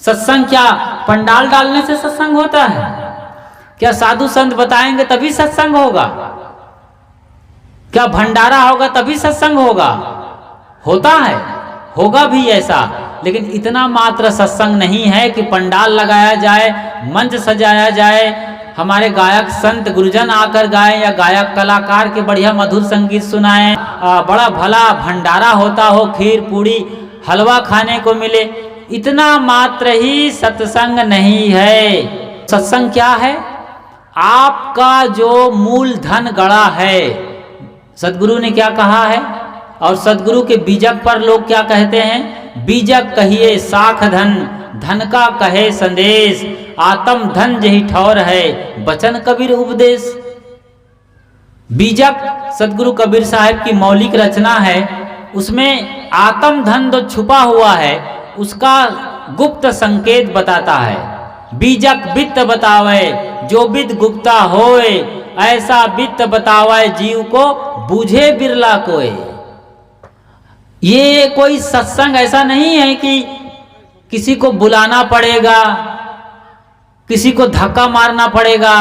सत्संग क्या पंडाल डालने से सत्संग होता है? क्या साधु संत बताएंगे तभी सत्संग होगा? क्या भंडारा होगा तभी सत्संग होगा? होता है, होगा भी ऐसा, लेकिन इतना मात्र सत्संग नहीं है कि पंडाल लगाया जाए, मंच सजाया जाए, हमारे गायक संत गुरुजन आकर गाएं या गायक कलाकार के बढ़िया मधुर संगीत सुनाएं, बड़ा भला भंडारा होता हो, खीर पूड़ी हलवा खाने को मिले, इतना मात्र ही सत्संग नहीं है। सत्संग क्या है? आपका जो मूल धन गड़ा है, सदगुरु ने क्या कहा है, और सदगुरु के बीजक पर लोग क्या कहते हैं? बीजक कहिए साख धन, धन का कहे संदेश, आत्म धन जही ठौर है, बचन कबीर उपदेश। बीजक सदगुरु कबीर साहब की मौलिक रचना है, उसमें आत्म धन जो छुपा हुआ है उसका गुप्त संकेत बताता है। बीजक वित्त बतावे जो विद गुप्ता होए, ऐसा वित्त बतावे जीव को बूझे बिरला कोय। ये कोई सत्संग ऐसा नहीं है कि किसी को बुलाना पड़ेगा, किसी को धक्का मारना पड़ेगा,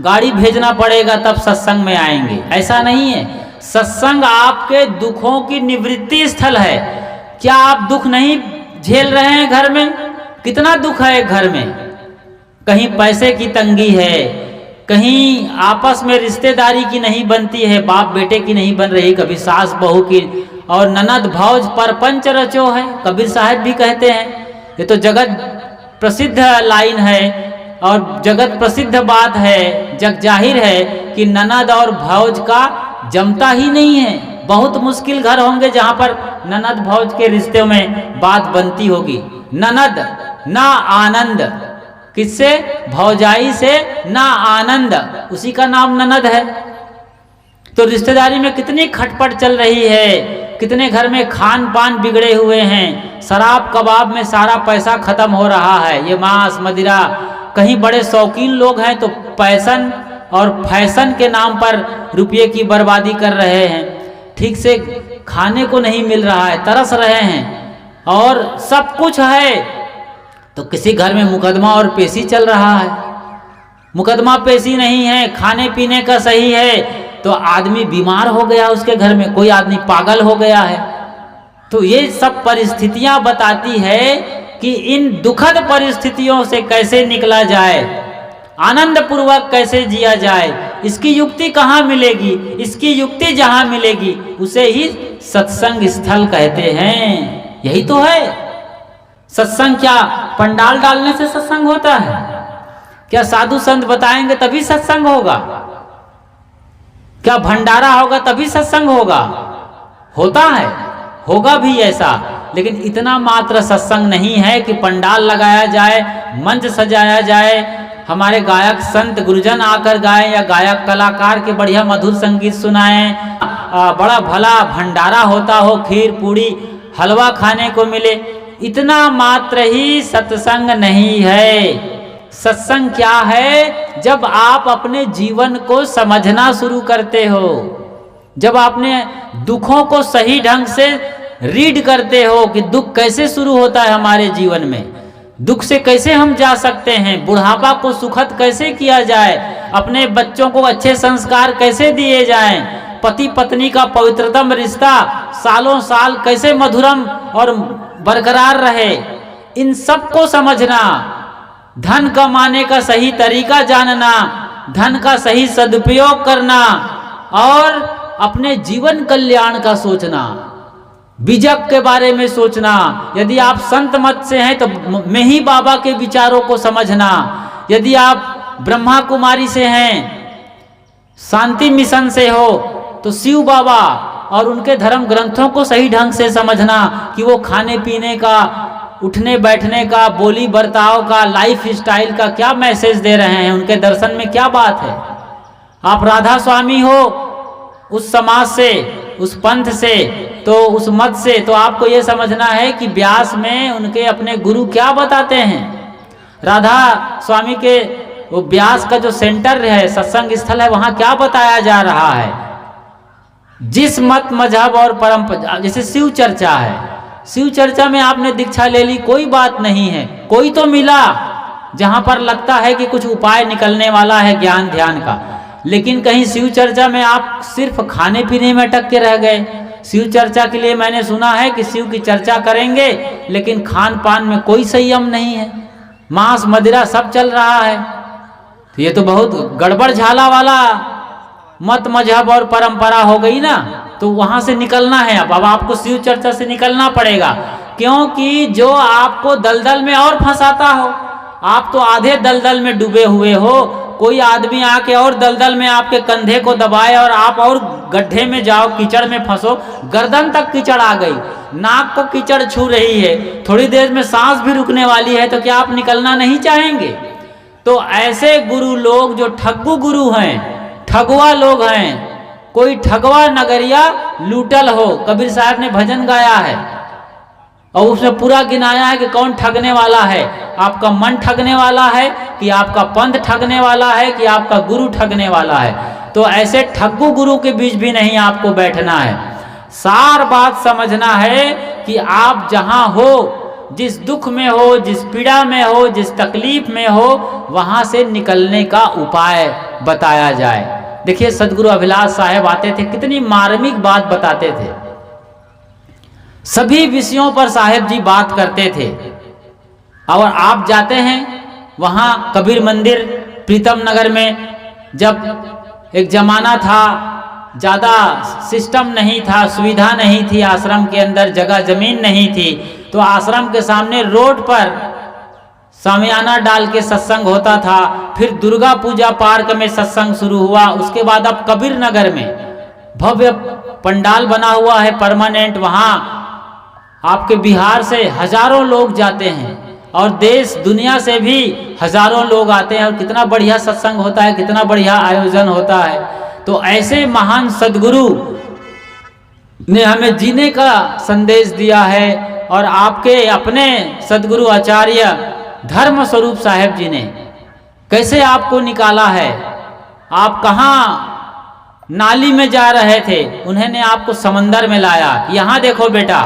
गाड़ी भेजना पड़ेगा तब सत्संग में आएंगे, ऐसा नहीं है। सत्संग आपके दुखों की निवृत्ति स्थल है। क्या आप दुख नहीं झेल रहे हैं घर में? कितना दुख है घर में, कहीं पैसे की तंगी है, कहीं आपस में रिश्तेदारी की नहीं बनती है, बाप बेटे की नहीं बन रही, कभी सास बहू की, और ननद भौज परपंच रचो है, कबीर साहब भी कहते हैं। ये तो जगत प्रसिद्ध लाइन है और जगत प्रसिद्ध बात है, जग जाहिर है कि ननद और भौज का जमता ही नहीं है। बहुत मुश्किल घर होंगे जहां पर ननद भौज के रिश्ते में बात बनती होगी। ननद ना आनंद, किससे? भौजाई से ना आनंद, उसी का नाम ननद है। तो रिश्तेदारी में कितनी खटपट चल रही है, कितने घर में खान पान बिगड़े हुए हैं, शराब कबाब में सारा पैसा खत्म हो रहा है, ये मांस मदिरा, कहीं बड़े शौकीन लोग हैं तो पैसन और फैशन के नाम पर रुपये की बर्बादी कर रहे हैं, ठीक से खाने को नहीं मिल रहा है, तरस रहे हैं, और सब कुछ है तो किसी घर में मुकदमा और पेशी चल रहा है। मुकदमा पेशी नहीं है, खाने पीने का सही है तो आदमी बीमार हो गया, उसके घर में कोई आदमी पागल हो गया है। तो ये सब परिस्थितियां बताती है कि इन दुखद परिस्थितियों से कैसे निकला जाए, आनंद पूर्वक कैसे जिया जाए, इसकी युक्ति कहाँ मिलेगी? इसकी युक्ति जहाँ मिलेगी उसे ही सत्संग स्थल कहते हैं। यही तो है सत्संग। क्या पंडाल डालने से सत्संग होता है? क्या साधु संत बताएंगे तभी सत्संग होगा? क्या भंडारा होगा तभी सत्संग होगा? होता है, होगा भी ऐसा, लेकिन इतना मात्र सत्संग नहीं है कि पंडाल लगाया जाए, मंच सजाया जाए, हमारे गायक संत गुरुजन आकर गाएं या गायक कलाकार के बढ़िया मधुर संगीत सुनाएं, बड़ा भला भंडारा होता हो, खीर पूड़ी हलवा खाने को मिले, इतना मात्र ही सत्संग नहीं है। सत्संग क्या है? जब आप अपने जीवन को समझना शुरू करते हो, जब आपने दुखों को सही ढंग से रीड करते हो कि दुख कैसे शुरू होता है हमारे जीवन में, दुख से कैसे हम जा सकते हैं, बुढ़ापा को सुखद कैसे किया जाए, अपने बच्चों को अच्छे संस्कार कैसे दिए जाएं, पति पत्नी का पवित्रतम रिश्ता सालों साल कैसे मधुरम और बरकरार रहे, इन सब को समझना, धन कमाने का सही तरीका जानना, धन का सही सदुपयोग करना और अपने जीवन कल्याण का सोचना, बीजक के बारे में सोचना। यदि आप संत मत से हैं तो मेही बाबा के विचारों को समझना, यदि आप ब्रह्मा कुमारी से हैं, शांति मिशन से हो तो शिव बाबा और उनके धर्म ग्रंथों को सही ढंग से समझना कि वो खाने पीने का, उठने बैठने का, बोली बर्ताव का, लाइफ स्टाइल का क्या मैसेज दे रहे हैं, उनके दर्शन में क्या बात है। आप राधा स्वामी हो उस समाज से, उस पंथ से, तो उस मत से, तो आपको ये समझना है कि व्यास में उनके अपने गुरु क्या बताते हैं। राधा स्वामी के वो व्यास का जो सेंटर है, सत्संग स्थल है, वहां क्या बताया जा रहा है। जिस मत मजहब और परंपरा, जैसे शिव चर्चा है, शिव चर्चा में आपने दीक्षा ले ली, कोई बात नहीं है, कोई तो मिला जहां पर लगता है कि कुछ उपाय निकलने वाला है ज्ञान ध्यान का, लेकिन कहीं शिव चर्चा में आप सिर्फ खाने पीने में अटक के रह गए। शिव चर्चा के लिए मैंने सुना है कि शिव की चर्चा करेंगे लेकिन खान पान में कोई संयम नहीं है, मांस मदिरा सब चल रहा है। तो ये तो बहुत गड़बड़ झाला वाला मत मजहब और परंपरा हो गई ना। तो वहां से निकलना है। अब आपको शिव चर्चा से निकलना पड़ेगा, क्योंकि जो आपको दलदल में और फंसाता हो, आप तो आधे दलदल में डूबे हुए हो, कोई आदमी आके और दलदल में आपके कंधे को दबाए और आप और गड्ढे में जाओ, कीचड़ में फंसो, गर्दन तक कीचड़ आ गई, नाक को कीचड़ छू रही है, थोड़ी देर में सांस भी रुकने वाली है, तो क्या आप निकलना नहीं चाहेंगे? तो ऐसे गुरु लोग जो ठग्गू गुरु हैं, ठगुआ लोग हैं, कोई ठगवा नगरिया लूटल हो, कबीर साहब ने भजन गाया है और उसमें पूरा गिनाया है कि कौन ठगने वाला है, आपका मन ठगने वाला है कि आपका पंथ ठगने वाला है कि आपका गुरु ठगने वाला है। तो ऐसे ठग्गू गुरु के बीच भी नहीं आपको बैठना है। सार बात समझना है कि आप जहां हो, जिस दुख में हो, जिस पीड़ा में हो, जिस तकलीफ में हो, वहां से निकलने का उपाय बताया जाए। देखिए सदगुरु अभिलाष साहेब आते थे, कितनी मार्मिक बात बताते थे, सभी विषयों पर साहेब जी बात करते थे। और आप जाते हैं वहाँ कबीर मंदिर प्रीतम नगर में, जब एक जमाना था, ज़्यादा सिस्टम नहीं था, सुविधा नहीं थी, आश्रम के अंदर जगह जमीन नहीं थी, तो आश्रम के सामने रोड पर सामियाना डाल के सत्संग होता था। फिर दुर्गा पूजा पार्क में सत्संग शुरू हुआ। उसके बाद अब कबीर नगर में भव्य पंडाल बना हुआ है परमानेंट, वहाँ आपके बिहार से हजारों लोग जाते हैं और देश दुनिया से भी हजारों लोग आते हैं, और कितना बढ़िया सत्संग होता है, कितना बढ़िया आयोजन होता है। तो ऐसे महान सदगुरु ने हमें जीने का संदेश दिया है, और आपके अपने सदगुरु आचार्य धर्म स्वरूप साहेब जी ने कैसे आपको निकाला है। आप कहाँ नाली में जा रहे थे, उन्होंने आपको समंदर में लाया। यहाँ देखो बेटा,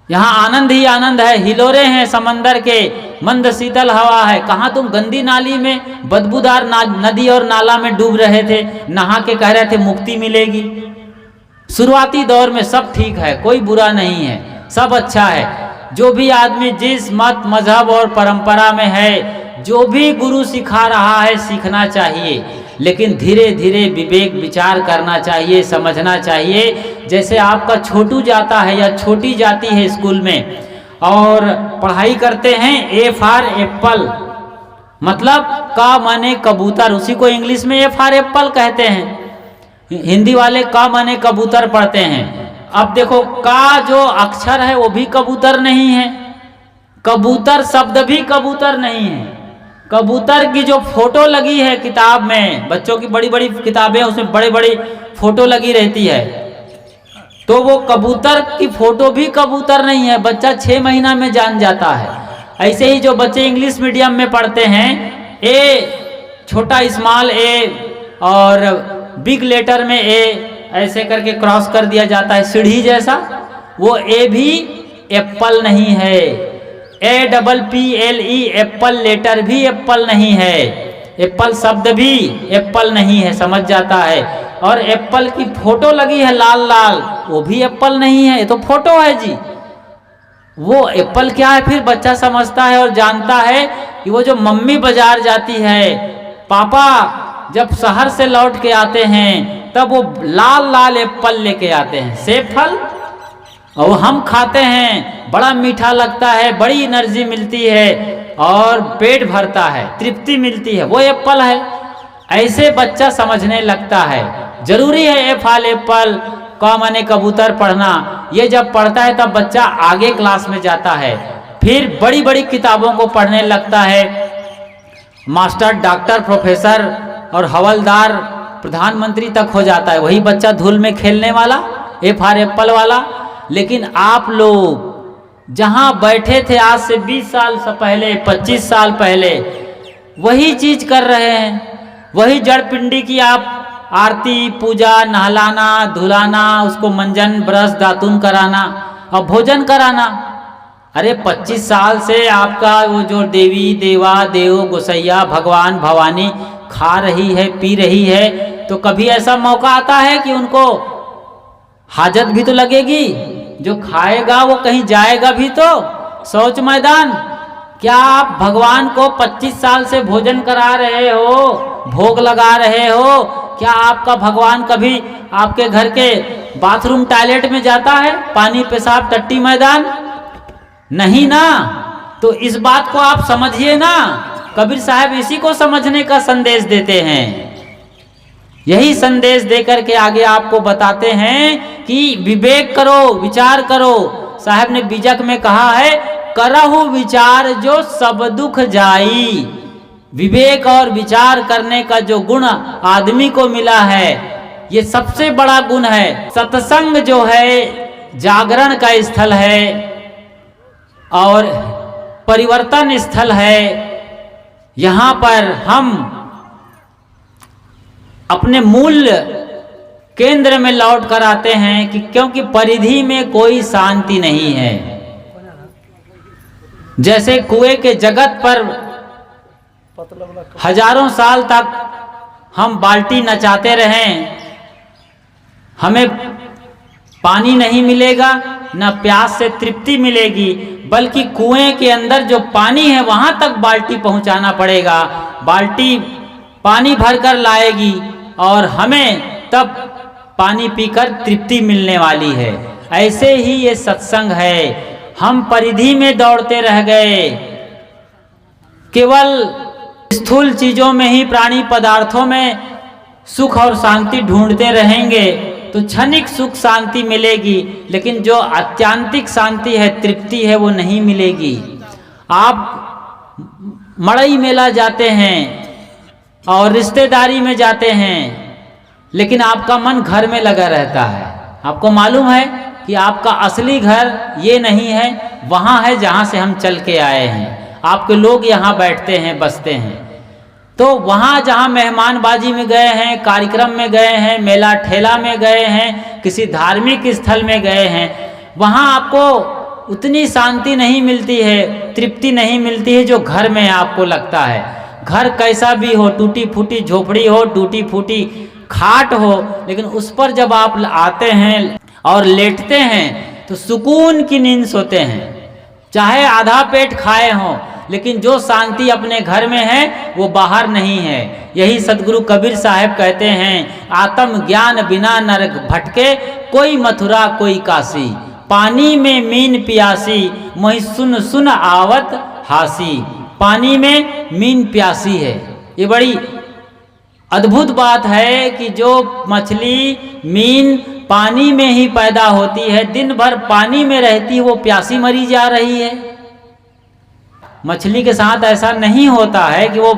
यहाँ आनंद ही आनंद है, हिलोरे हैं समंदर के, मंद शीतल हवा है। कहाँ तुम गंदी नाली में, बदबूदार नदी और नाला में डूब रहे थे, नहा के कह रहे थे मुक्ति मिलेगी। शुरुआती दौर में सब ठीक है, कोई बुरा नहीं है, सब अच्छा है। जो भी आदमी जिस मत मजहब और परंपरा में है, जो भी गुरु सिखा रहा है, सीखना चाहिए, लेकिन धीरे धीरे विवेक विचार करना चाहिए, समझना चाहिए। जैसे आपका छोटू जाता है या छोटी जाती है स्कूल में और पढ़ाई करते हैं, ए फॉर एप्पल, मतलब का माने कबूतर, उसी को इंग्लिश में ए फॉर एप्पल कहते हैं। हिंदी वाले का माने कबूतर पढ़ते हैं। अब देखो, का जो अक्षर है वो भी कबूतर नहीं है, कबूतर शब्द भी कबूतर नहीं है। कबूतर की जो फोटो लगी है किताब में, बच्चों की बड़ी बड़ी किताबें, उसमें बड़े बड़ी फोटो लगी रहती है, तो वो कबूतर की फोटो भी कबूतर नहीं है। बच्चा 6 महीना में जान जाता है। ऐसे ही जो बच्चे इंग्लिश मीडियम में पढ़ते हैं, ए छोटा स्मॉल ए और बिग लेटर में ए ऐसे करके क्रॉस कर दिया जाता है सीढ़ी जैसा, वो ए भी एप्पल नहीं है। APPLE एप्पल लेटर भी एप्पल नहीं है, एप्पल शब्द भी एप्पल नहीं है, समझ जाता है। और एप्पल की फोटो लगी है लाल लाल, वो भी एप्पल नहीं है, ये तो फोटो है जी। वो एप्पल क्या है फिर बच्चा समझता है और जानता है कि वो जो मम्मी बाजार जाती है, पापा जब शहर से लौट के आते हैं, तब वो लाल लाल एप्पल लेके आते हैं, सेब फल, और हम खाते हैं, बड़ा मीठा लगता है, बड़ी एनर्जी मिलती है और पेट भरता है, तृप्ति मिलती है, वो एप्पल है। ऐसे बच्चा समझने लगता है। जरूरी है ए फॉर एप्पल, का माने कबूतर पढ़ना। ये जब पढ़ता है तब बच्चा आगे क्लास में जाता है, फिर बड़ी बड़ी किताबों को पढ़ने लगता है, मास्टर, डॉक्टर, प्रोफेसर और हवलदार, प्रधानमंत्री तक हो जाता है। वही बच्चा धूल में खेलने वाला, ए फॉर एप्पल वाला। लेकिन आप लोग जहां बैठे थे आज से 20 साल से पहले, 25 साल पहले, वही चीज कर रहे हैं। वही जड़ पिंडी की आप आरती, पूजा, नहलाना, धुलाना, उसको मंजन, ब्रश, दातुन कराना और भोजन कराना, अरे 25 साल से आपका वो जो देवी देवा देव गोसैया भगवान भवानी खा रही है पी रही है, तो कभी ऐसा मौका आता है कि उनको हाजत भी तो लगेगी। जो खाएगा वो कहीं जाएगा भी तो शौच मैदान। क्या आप भगवान को 25 साल से भोजन करा रहे हो, भोग लगा रहे हो? क्या आपका भगवान कभी आपके घर के बाथरूम टॉयलेट में जाता है? पानी पेशाब टट्टी मैदान नहीं ना। तो इस बात को आप समझिए ना। कबीर साहब इसी को समझने का संदेश देते हैं। यही संदेश देकर के आगे आपको बताते हैं कि विवेक करो, विचार करो। साहब ने बीजक में कहा है, करहु विचार जो सब दुख जाई। विवेक और विचार करने का जो गुण आदमी को मिला है, ये सबसे बड़ा गुण है। सत्संग जो है जागरण का स्थल है और परिवर्तन स्थल है। यहाँ पर हम अपने मूल केंद्र में लौट कर आते हैं कि क्योंकि परिधि में कोई शांति नहीं है। जैसे कुएं के जगत पर हजारों साल तक हम बाल्टी नचाते रहें, हमें पानी नहीं मिलेगा, न प्यास से तृप्ति मिलेगी, बल्कि कुएं के अंदर जो पानी है वहां तक बाल्टी पहुंचाना पड़ेगा। बाल्टी पानी भरकर लाएगी और हमें तब पानी पीकर तृप्ति मिलने वाली है। ऐसे ही ये सत्संग है। हम परिधि में दौड़ते रह गए, केवल स्थूल चीजों में ही, प्राणी पदार्थों में सुख और शांति ढूंढते रहेंगे तो क्षणिक सुख शांति मिलेगी, लेकिन जो आत्यांतिक शांति है, तृप्ति है, वो नहीं मिलेगी। आप मड़ई मेला जाते हैं और रिश्तेदारी में जाते हैं, लेकिन आपका मन घर में लगा रहता है। आपको मालूम है कि आपका असली घर ये नहीं है, वहाँ है जहाँ से हम चल के आए हैं। आपके लोग यहाँ बैठते हैं, बसते हैं। तो वहाँ जहाँ मेहमानबाजी में गए हैं, कार्यक्रम में गए हैं, मेला ठेला में गए हैं, किसी धार्मिक स्थल में गए हैं, वहाँ आपको उतनी शांति नहीं मिलती है, तृप्ति नहीं मिलती है जो घर में आपको लगता है। घर कैसा भी हो, टूटी फूटी झोपड़ी हो, टूटी फूटी खाट हो, लेकिन उस पर जब आप आते हैं और लेटते हैं तो सुकून की नींद सोते हैं। चाहे आधा पेट खाए हों, लेकिन जो शांति अपने घर में है वो बाहर नहीं है। यही सदगुरु कबीर साहब कहते हैं, आत्म ज्ञान बिना नरक भटके, कोई मथुरा कोई काशी। पानी में मीन पियासी, मोहि सुन सुन आवत हासी। पानी में मीन प्यासी है। ये बड़ी अद्भुत बात है कि जो मछली मीन पानी में ही पैदा होती है, दिन भर पानी में रहती है, वो प्यासी मरी जा रही है। मछली के साथ ऐसा नहीं होता है कि वो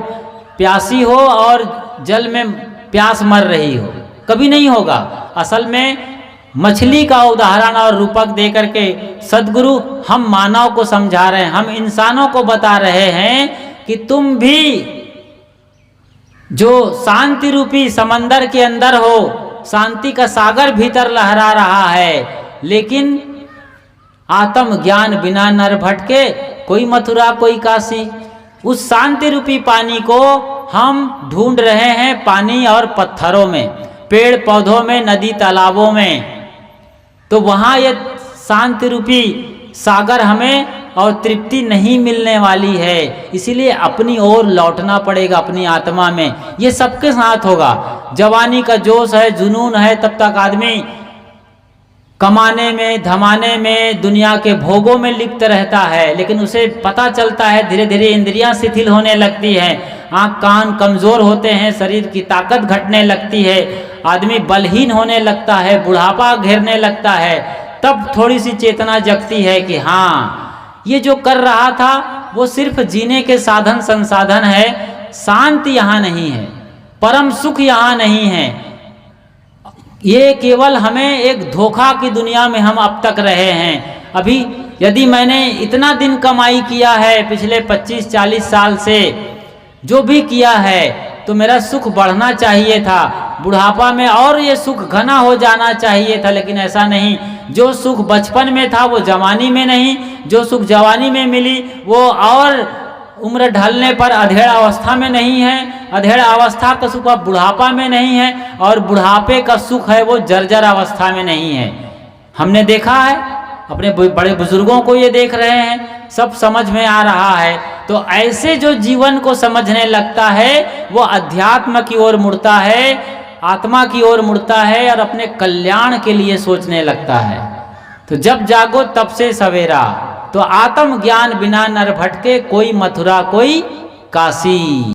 प्यासी हो और जल में प्यास मर रही हो, कभी नहीं होगा। असल में मछली का उदाहरण और रूपक दे करके सदगुरु हम मानव को समझा रहे हैं, हम इंसानों को बता रहे हैं कि तुम भी जो शांति रूपी समंदर के अंदर हो, शांति का सागर भीतर लहरा रहा है, लेकिन आत्म ज्ञान बिना नर भटके, कोई मथुरा कोई काशी। उस शांति रूपी पानी को हम ढूंढ रहे हैं पानी और पत्थरों में, पेड़ पौधों में, नदी तालाबों में। तो वहाँ ये शांति रूपी सागर हमें और तृप्ति नहीं मिलने वाली है। इसीलिए अपनी ओर लौटना पड़ेगा, अपनी आत्मा में। ये सबके साथ होगा। जवानी का जोश है, जुनून है, तब तक आदमी कमाने में, धमाने में, दुनिया के भोगों में लिप्त रहता है, लेकिन उसे पता चलता है धीरे धीरे इंद्रियां शिथिल होने लगती हैं, आँख कान कमज़ोर होते हैं, शरीर की ताकत घटने लगती है, आदमी बलहीन होने लगता है, बुढ़ापा घेरने लगता है। तब थोड़ी सी चेतना जगती है कि हाँ, ये जो कर रहा था वो सिर्फ जीने के साधन संसाधन है, शांति यहाँ नहीं है, परम सुख यहाँ नहीं है। ये केवल हमें एक धोखा की दुनिया में हम अब तक रहे हैं। अभी यदि मैंने इतना दिन कमाई किया है पिछले 25-40 साल से, जो भी किया है, तो मेरा सुख बढ़ना चाहिए था, बुढ़ापा में और ये सुख घना हो जाना चाहिए था, लेकिन ऐसा नहीं। जो सुख बचपन में था वो जवानी में नहीं, जो सुख जवानी में मिली वो और उम्र ढलने पर अधेड़ अवस्था में नहीं है, अधेड़ अवस्था का सुख अब बुढ़ापा में नहीं है, और बुढ़ापे का सुख है वो जर्जर अवस्था में नहीं है। हमने देखा है, अपने बड़े बुजुर्गों को ये देख रहे हैं, सब समझ में आ रहा है। तो ऐसे जो जीवन को समझने लगता है वो अध्यात्म की ओर मुड़ता है, आत्मा की ओर मुड़ता है और अपने कल्याण के लिए सोचने लगता है। तो जब जागो तब से सवेरा, तो आत्म ज्ञान बिना नर भटके, कोई मथुरा कोई काशी।